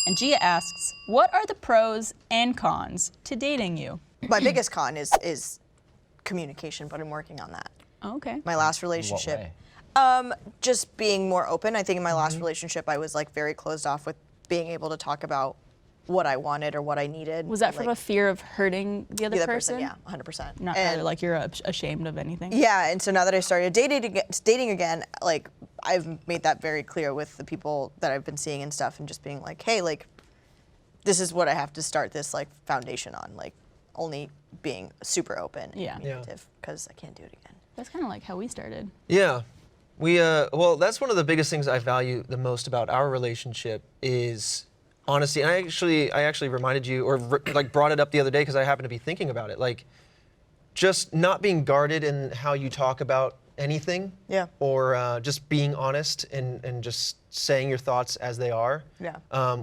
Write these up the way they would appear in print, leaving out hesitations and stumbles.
And Gia asks, what are the pros and cons to dating you? My biggest con is communication, but I'm working on that. Oh, okay. My last relationship. What way? Just being more open. I think in my last relationship, I was like very closed off with being able to talk about what I wanted or what I needed. Was that from like, a fear of hurting the other person? Yeah, 100%. Not and, like you're ashamed of anything? Yeah, and so now that I started dating again, like I've made that very clear with the people that I've been seeing and stuff, and just being like, hey, like this is what I have to start this like foundation on, like only being super open and communicative, because I can't do it again. That's kind of like how we started. Yeah. We, well, that's one of the biggest things I value the most about our relationship is honesty. And I actually reminded you, or like brought it up the other day because I happened to be thinking about it. Like, just not being guarded in how you talk about anything. Yeah. Or just being honest and just saying your thoughts as they are. Yeah.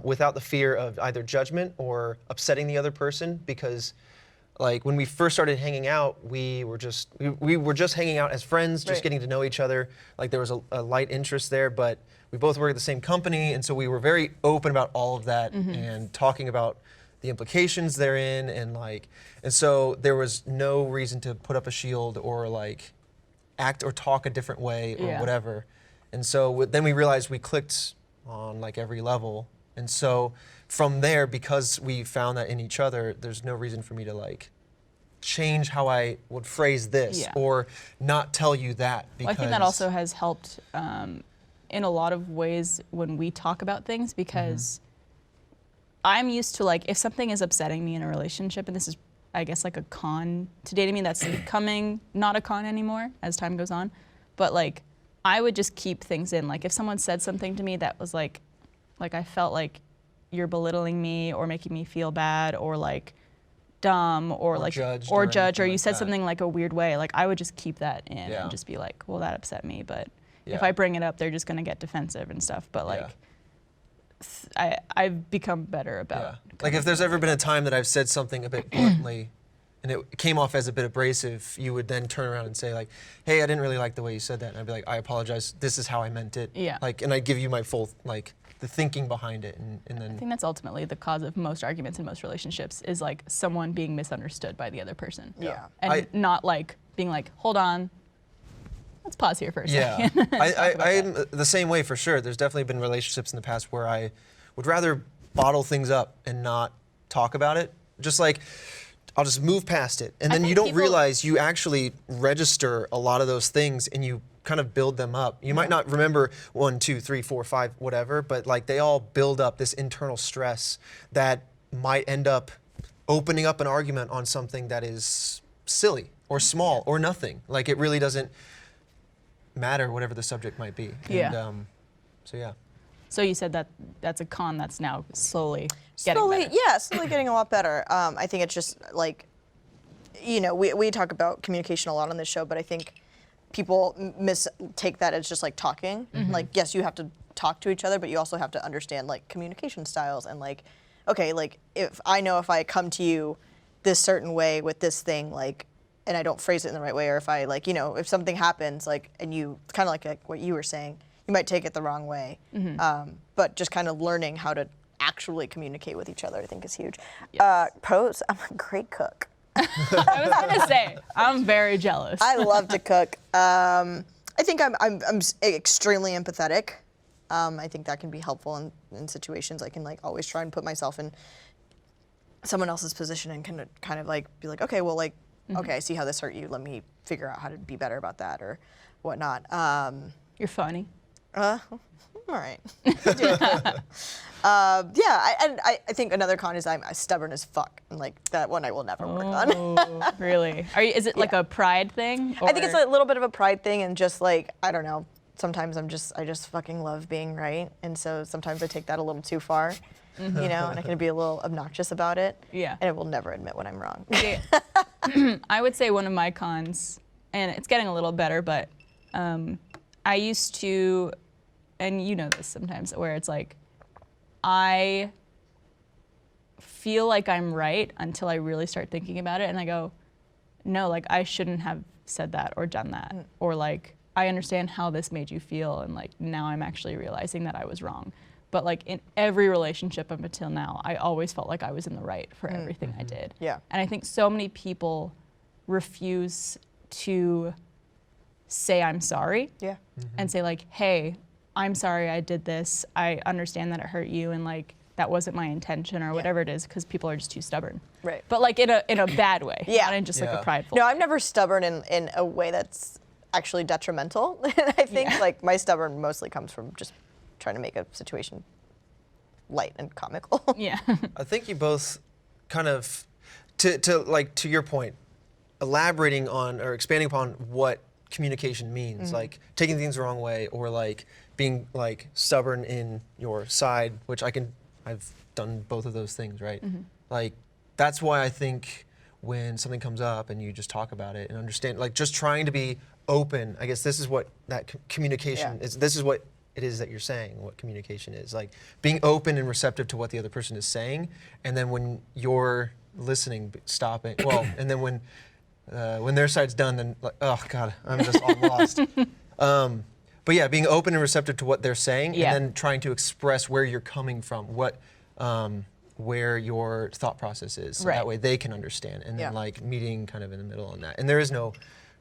Without the fear of either judgment or upsetting the other person, because like when we first started hanging out, we were just hanging out as friends, just getting to know each other. Like there was a light interest there, but we both work at the same company, and so we were very open about all of that and talking about the implications therein, and so there was no reason to put up a shield or like act or talk a different way or whatever. And so then we realized we clicked on like every level, and so from there, because we found that in each other, there's no reason for me to like change how I would phrase this or not tell you that. Because Well, I think that also has helped in a lot of ways when we talk about things, because I'm used to like, if something is upsetting me in a relationship, and this is, I guess, like a con to dating me, that's becoming not a con anymore as time goes on, but like, I would just keep things in. Like if someone said something to me that was like I felt like you're belittling me or making me feel bad or like dumb or like judged or anything you like said that. something like a weird way, like I would just keep that in and just be like, well, that upset me, but if I bring it up, they're just gonna get defensive and stuff. But like I've become better about like if there's ever been a time that I've said something a bit bluntly and it came off as a bit abrasive, you would then turn around and say like, hey, I didn't really like the way you said that. And I'd be like, I apologize, this is how I meant it. Yeah. Like, and I'd give you my full, like, the thinking behind it, and then... I think that's ultimately the cause of most arguments in most relationships, is like someone being misunderstood by the other person. Yeah. And not like being like, hold on, let's pause here for a second. I'm the same way for sure. There's definitely been relationships in the past where I would rather bottle things up and not talk about it. Just like, I'll just move past it. And then you don't realize you actually register a lot of those things and you kind of build them up. You might not remember 1, 2, 3, 4, 5, whatever, but like they all build up this internal stress that might end up opening up an argument on something that is silly or small or nothing. Like it really doesn't matter, whatever the subject might be. And, so yeah. So you said that that's a con that's now slowly getting better. Yeah, slowly getting a lot better. I think it's just like, you know, we talk about communication a lot on this show, but I think people take that as just like talking. Like, yes, you have to talk to each other, but you also have to understand like communication styles and like, okay, like if I come to you this certain way with this thing, like, and I don't phrase it in the right way, or if I like, you know, if something happens, like, and you kind of like what you were saying, you might take it the wrong way. But just kind of learning how to actually communicate with each other, I think is huge. Yes. Pros, I'm a great cook. I was gonna say, I'm very jealous. I love to cook. I think I'm extremely empathetic. I think that can be helpful in situations. I can like always try and put myself in someone else's position and kind of like be like, okay, well, like, okay, I see how this hurt you. Let me figure out how to be better about that or whatnot. You're funny. All right. I think another con is I'm stubborn as fuck, and like that one I will never work on. Really? Is it like a pride thing? I think it's a little bit of a pride thing, and just like, I don't know. Sometimes I just fucking love being right, and so sometimes I take that a little too far, you know, and I can be a little obnoxious about it. Yeah. And I will never admit when I'm wrong. I would say one of my cons, and it's getting a little better, but I used to, and you know this sometimes, where it's like, I feel like I'm right until I really start thinking about it, and I go, no, like I shouldn't have said that or done that, or like, I understand how this made you feel, and like now I'm actually realizing that I was wrong. but like in every relationship up until now, I always felt like I was in the right for everything I did. Yeah. And I think so many people refuse to say I'm sorry. Yeah. And say like, hey, I'm sorry I did this. I understand that it hurt you and like that wasn't my intention or whatever it is, because people are just too stubborn. Right. But like in a bad way, Yeah. not in just like a prideful. No, I'm never stubborn in a way that's actually detrimental. And I think like my stubborn mostly comes from just trying to make a situation light and comical. Yeah. I think you both kind of, to your point, elaborating on or expanding upon what communication means, like taking things the wrong way, or like being like stubborn in your side, which I've done both of those things, right? Like that's why I think when something comes up and you just talk about it and understand, like just trying to be open. I guess this is what that communication is. This is what it is that you're saying, what communication is. Like being open and receptive to what the other person is saying, and then when you're listening, stopping. Well, and then when their side's done, then like, oh God, I'm just all lost. But yeah, being open and receptive to what they're saying, and then trying to express where you're coming from, where your thought process is, so that way they can understand, and then like meeting kind of in the middle on that. And there is no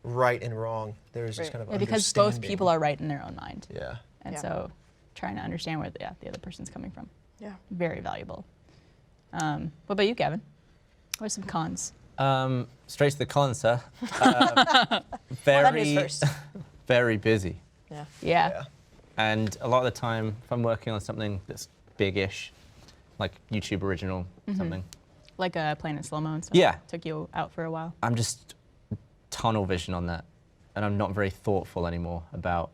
right and wrong. There is just kind of because both people are right in their own mind. Yeah. And so trying to understand where the other person's coming from. Yeah. Very valuable. What about you, Gavin? What are some cons? Straight to the cons, sir. That is first. Very busy. Yeah. And a lot of the time, if I'm working on something that's big-ish, like YouTube original, something, Like Planet Slow-Mo and stuff. Yeah. Took you out for a while. I'm just tunnel vision on that. And I'm not very thoughtful anymore about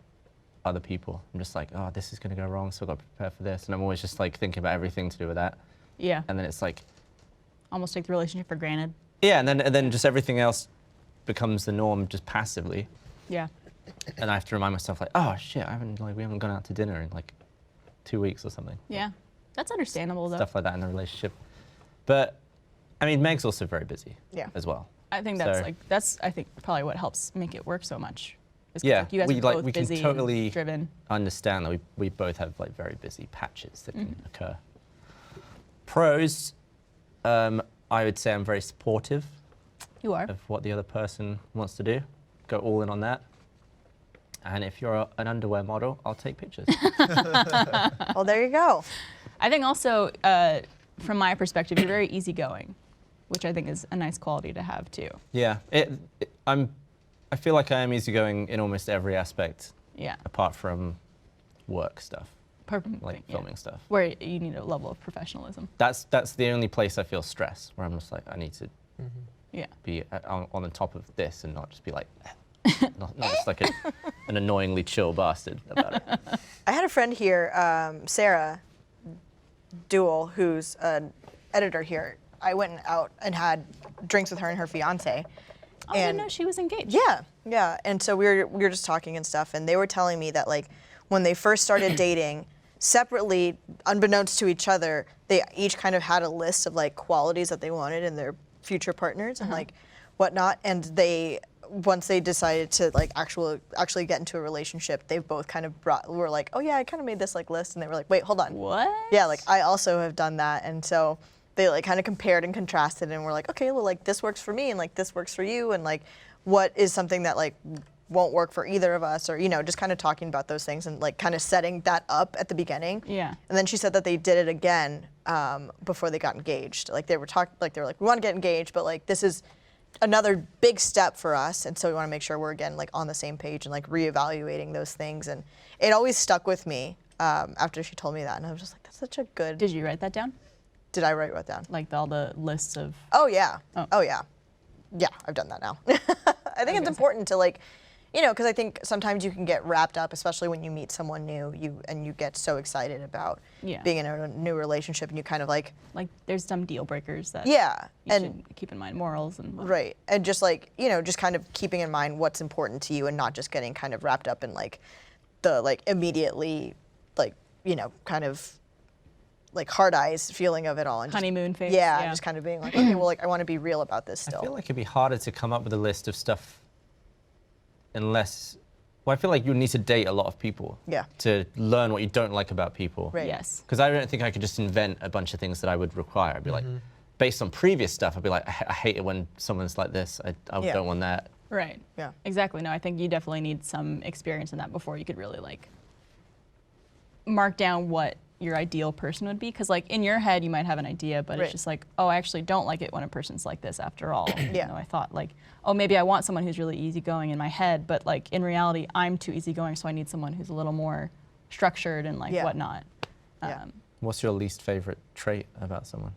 other people. I'm just like, oh, this is going to go wrong, so I've got to prepare for this. And I'm always just like thinking about everything to do with that. Yeah. And then it's like, Almost take the relationship for granted. yeah, and then just everything else becomes the norm just passively. Yeah. And I have to remind myself like, oh shit, we haven't gone out to dinner in like 2 weeks or something. Yeah. That's understandable though. Stuff like that in the relationship. But I mean, Meg's also very busy as well. I think that's I think probably what helps make it work so much. Is 'cause, Yeah, like, you guys we are like both we can busy totally and driven. understand that we both have like very busy patches that can occur. Pros, I would say I'm very supportive You are. of what the other person wants to do. Go all in on that. And if you're an underwear model, I'll take pictures. Well, there you go. I think also, from my perspective, you're very easygoing, which I think is a nice quality to have too. Yeah, I feel like I am easygoing in almost every aspect. Yeah. Apart from work stuff, Perfect. like filming stuff. Where you need a level of professionalism. That's the only place I feel stress, where I'm just like, I need to Yeah. be on the top of this and not just be like, not just like an annoyingly chill bastard about it. I had a friend here, Sarah Duell, who's an editor here. I went out and had drinks with her and her fiance. Oh, I didn't know she was engaged. Yeah. And so we were just talking and stuff, and they were telling me that like when they first started dating, separately, unbeknownst to each other, they each kind of had a list of like qualities that they wanted in their future partners and like whatnot. And once they decided to like actually get into a relationship, they both kind of were like, oh yeah, I kind of made this like list, and they were like, wait, hold on. What? Yeah, like I also have done that, and so they like kind of compared and contrasted, and were like, okay, well like this works for me, and like this works for you, and like what is something that like won't work for either of us, or just kind of talking about those things and like kind of setting that up at the beginning. Yeah. And then she said that they did it again before they got engaged. Like they were like we want to get engaged, but like this is another big step for us, and so we want to make sure we're again like on the same page and like reevaluating those things. And it always stuck with me after she told me that, and I was just like, that's such a good. Did you write that down? Did I write what down? Like all the lists of. Oh yeah. Oh. Yeah. Yeah, I've done that now. I think it's important to like, because I think sometimes you can get wrapped up, especially when you meet someone new, you get so excited about being in a new relationship, and you kind of like there's some deal breakers that you and should keep in mind, morals and whatnot. Right, and just like just kind of keeping in mind what's important to you, and not just getting kind of wrapped up in like the like immediately like kind of like hard eyes feeling of it all, and honeymoon phase. Yeah, just kind of being like, okay, well, like I want to be real about this still. I feel like it'd be harder to come up with a list of stuff unless Well, I feel like you need to date a lot of people. Yeah. To learn what you don't like about people. Right. Yes. Because I don't think I could just invent a bunch of things that I would require. I'd be like, based on previous stuff, I'd be like, I hate it when someone's like this. I Yeah. don't want that. Right. Yeah. Exactly. No, I think you definitely need some experience in that before you could really like mark down what your ideal person would be. Because like in your head, you might have an idea, but Right. it's just like, oh, I actually don't like it when a person's like this after all. Yeah. You know, I thought like, oh, maybe I want someone who's really easygoing in my head, but like in reality, I'm too easygoing, so I need someone who's a little more structured and like Yeah. whatnot. Yeah. What's your least favorite trait about someone?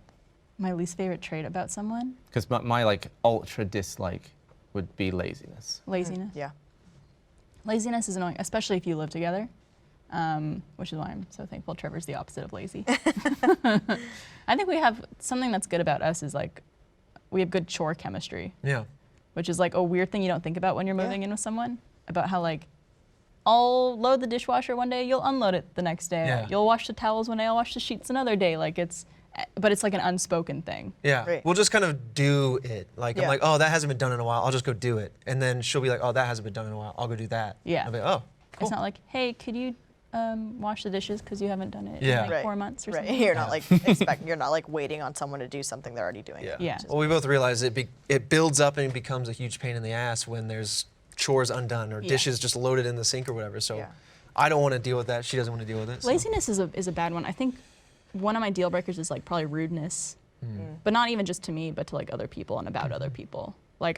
My least favorite trait about someone? Because my like ultra dislike would be laziness. Laziness. Yeah. Laziness is annoying, especially if you live together, which is why I'm so thankful Trevor's the opposite of lazy. I think we have something that's good about us is like we have good chore chemistry, Yeah. which is like a weird thing you don't think about when you're moving in with someone, about how like I'll load the dishwasher one day, you'll unload it the next day. Yeah. You'll wash the towels one day, I'll wash the sheets another day. Like but it's like an unspoken thing. Yeah, Right. we'll just kind of do it. Like I'm Yeah. like, oh, that hasn't been done in a while. I'll just go do it, and then she'll be like, oh, that hasn't been done in a while. I'll go do that. Yeah. I'll be like, oh, cool. It's not like, hey, could you wash the dishes because you haven't done it Yeah. in like Right. 4 months or Right. something? You're not like you're not like waiting on someone to do something they're already doing. Yeah. Yeah. Well, we both realize it builds up and it becomes a huge pain in the ass when there's chores undone or Yeah. dishes just loaded in the sink or whatever. So Yeah. I don't want to deal with that. She doesn't want to deal with it. so- Laziness is a bad one. I think one of my deal breakers is like probably rudeness, but not even just to me, but to like other people and about other people. Like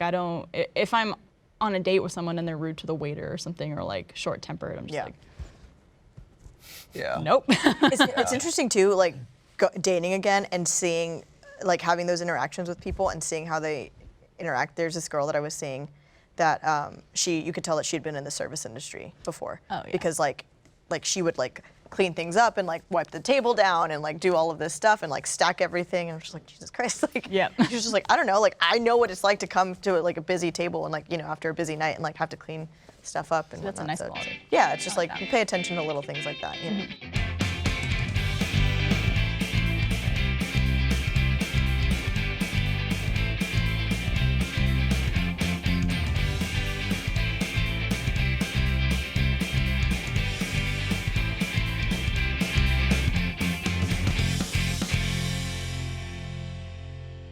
if I'm on a date with someone and they're rude to the waiter or something or like short tempered, I'm just Yeah. like, Yeah. nope. It's interesting too, like dating again and seeing, like having those interactions with people and seeing how they interact. There's this girl that I was seeing that you could tell that she'd been in the service industry before. Oh, yeah. Because like she would like clean things up and like wipe the table down and like do all of this stuff and like stack everything. And I'm just like, Jesus Christ, like Yeah. she was just like, I don't know, like I know what it's like to come to like a busy table and like, you know, after a busy night and like have to clean stuff up and That's a whatnot. nice So quality. yeah, it's just I like like that. you pay attention to little things like that, you know.